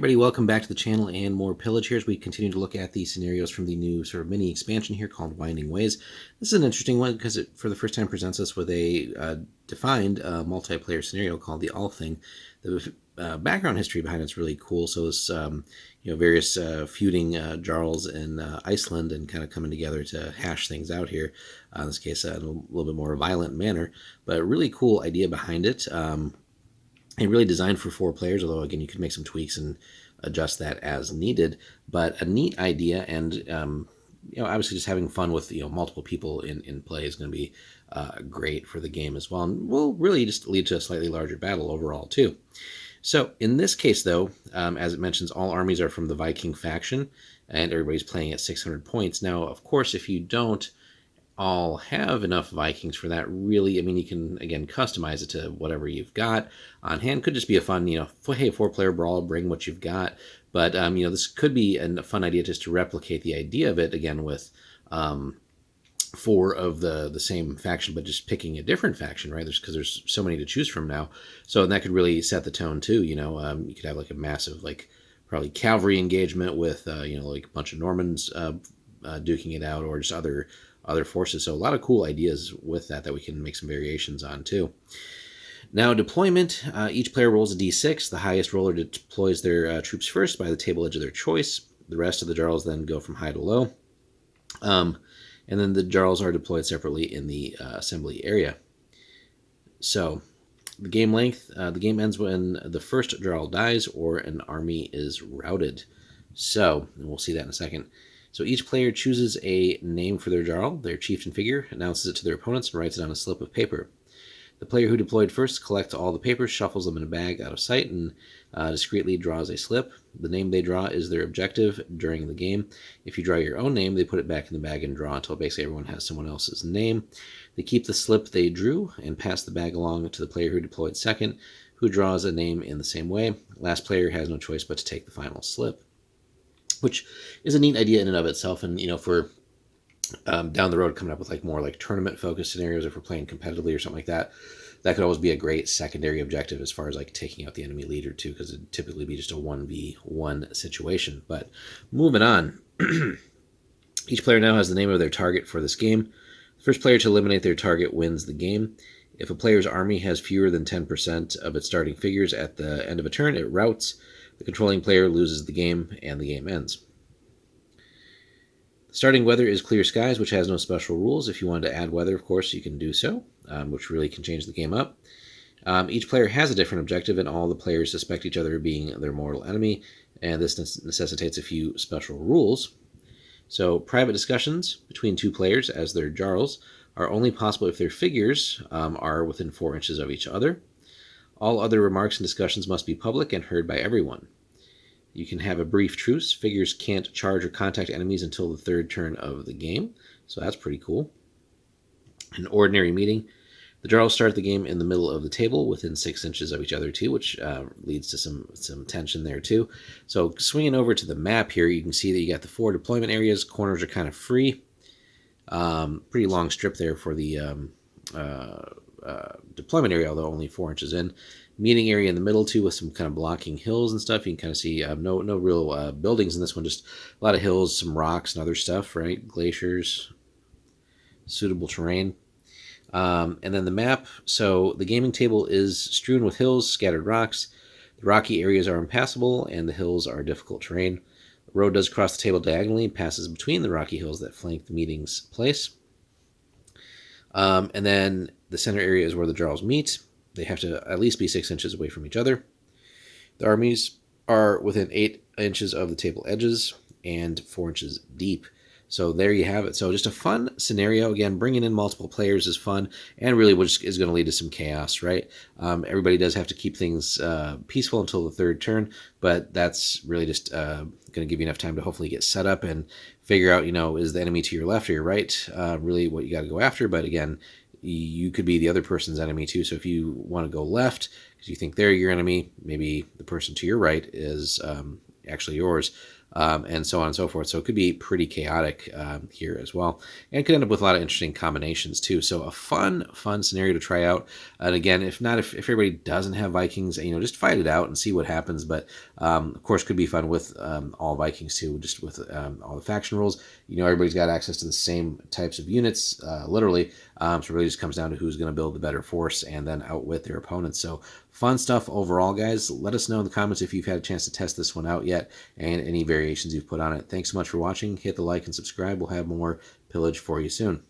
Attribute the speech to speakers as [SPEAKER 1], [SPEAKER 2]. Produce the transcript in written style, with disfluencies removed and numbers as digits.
[SPEAKER 1] Everybody, welcome back to the channel and more Pillage here as we continue to look at the scenarios from the new sort of mini expansion here called Winding Ways. This is an interesting one because it, for the first time, presents us with a defined multiplayer scenario called the Althing. The background history behind it's really cool. So it's various feuding jarls in Iceland and kind of coming together to hash things out here. In this case, in a little bit more violent manner, but a really cool idea behind it. And really designed for 4 players, although again you could make some tweaks and adjust that as needed. But a neat idea, and obviously just having fun with multiple people in play is going to be great for the game as well, and will really just lead to a slightly larger battle overall too. So in this case, though, as it mentions, all armies are from the Viking faction, and everybody's playing at 600 points. Now, of course, if you don't all have enough Vikings for that, really, I mean, you can, again, customize it to whatever you've got on hand. Could just be a fun, hey, 4-player brawl, bring what you've got. But, this could be a fun idea just to replicate the idea of it, again, with 4 of the same faction, but just picking a different faction, right? Because there's so many to choose from now. So that could really set the tone, too, You could have, like, a massive, probably cavalry engagement with, like a bunch of Normans duking it out, or just other forces. So a lot of cool ideas with that we can make some variations on too. Now, deployment, each player rolls a d6. The highest roller deploys their troops first by the table edge of their choice. The rest of the jarls then go from high to low. And then the jarls are deployed separately in the assembly area. So the game length, the game ends when the first jarl dies or an army is routed. So, and we'll see that in a second. So each player chooses a name for their jarl, their chieftain figure, announces it to their opponents, and writes it on a slip of paper. The player who deployed first collects all the papers, shuffles them in a bag out of sight, and discreetly draws a slip. The name they draw is their objective during the game. If you draw your own name, they put it back in the bag and draw until basically everyone has someone else's name. They keep the slip they drew and pass the bag along to the player who deployed second, who draws a name in the same way. Last player has no choice but to take the final slip, which is a neat idea in and of itself. And, for down the road coming up with more tournament-focused scenarios, if we're playing competitively or something like that, that could always be a great secondary objective as far as taking out the enemy leader too, because it'd typically be just a 1v1 situation. But moving on, each player now has the name of their target for this game. The first player to eliminate their target wins the game. If a player's army has fewer than 10% of its starting figures at the end of a turn, it routs. The controlling player loses the game, and the game ends. Starting weather is clear skies, which has no special rules. If you wanted to add weather, of course, you can do so, which really can change the game up. Each player has a different objective, and all the players suspect each other of being their mortal enemy, and this necessitates a few special rules. So private discussions between 2 players as their jarls are only possible if their figures are within 4 inches of each other. All other remarks and discussions must be public and heard by everyone. You can have a brief truce. Figures can't charge or contact enemies until the 3rd turn of the game, so that's pretty cool. An ordinary meeting. The jarls start the game in the middle of the table within 6 inches of each other too, which leads to some tension there too. So swinging over to the map here, you can see that you got the 4 deployment areas. Corners are kind of free. Pretty long strip there for the deployment area, although only 4 inches in. Meeting area in the middle too, with some kind of blocking hills and stuff. You can kind of see no real buildings in this one, just a lot of hills, some rocks and other stuff, right? Glaciers, suitable terrain. And then the map. So the gaming table is strewn with hills, scattered rocks. The rocky areas are impassable, and the hills are difficult terrain. The road does cross the table diagonally and passes between the rocky hills that flank the meeting's place. And then the center area is where the jarls meet. They have to at least be 6 inches away from each other. The armies are within 8 inches of the table edges and 4 inches deep. So there you have it. So just a fun scenario. Again, bringing in multiple players is fun, and really which is going to lead to some chaos, right? Everybody does have to keep things peaceful until the 3rd turn, but that's really just going to give you enough time to hopefully get set up and figure out, is the enemy to your left or your right really what you got to go after. But again, you could be the other person's enemy too. So if you want to go left because you think they're your enemy, maybe the person to your right is actually yours. and so on and so forth. So it could be pretty chaotic here as well, and could end up with a lot of interesting combinations too. So a fun scenario to try out. And again, if everybody doesn't have Vikings, just fight it out and see what happens. But of course, could be fun with all Vikings too, just with all the faction rules. Everybody's got access to the same types of units, literally. So it really just comes down to who's going to build the better force and then outwit their opponents. So fun stuff overall, guys. Let us know in the comments if you've had a chance to test this one out yet and any variations you've put on it. Thanks so much for watching. Hit the like and subscribe. We'll have more Pillage for you soon.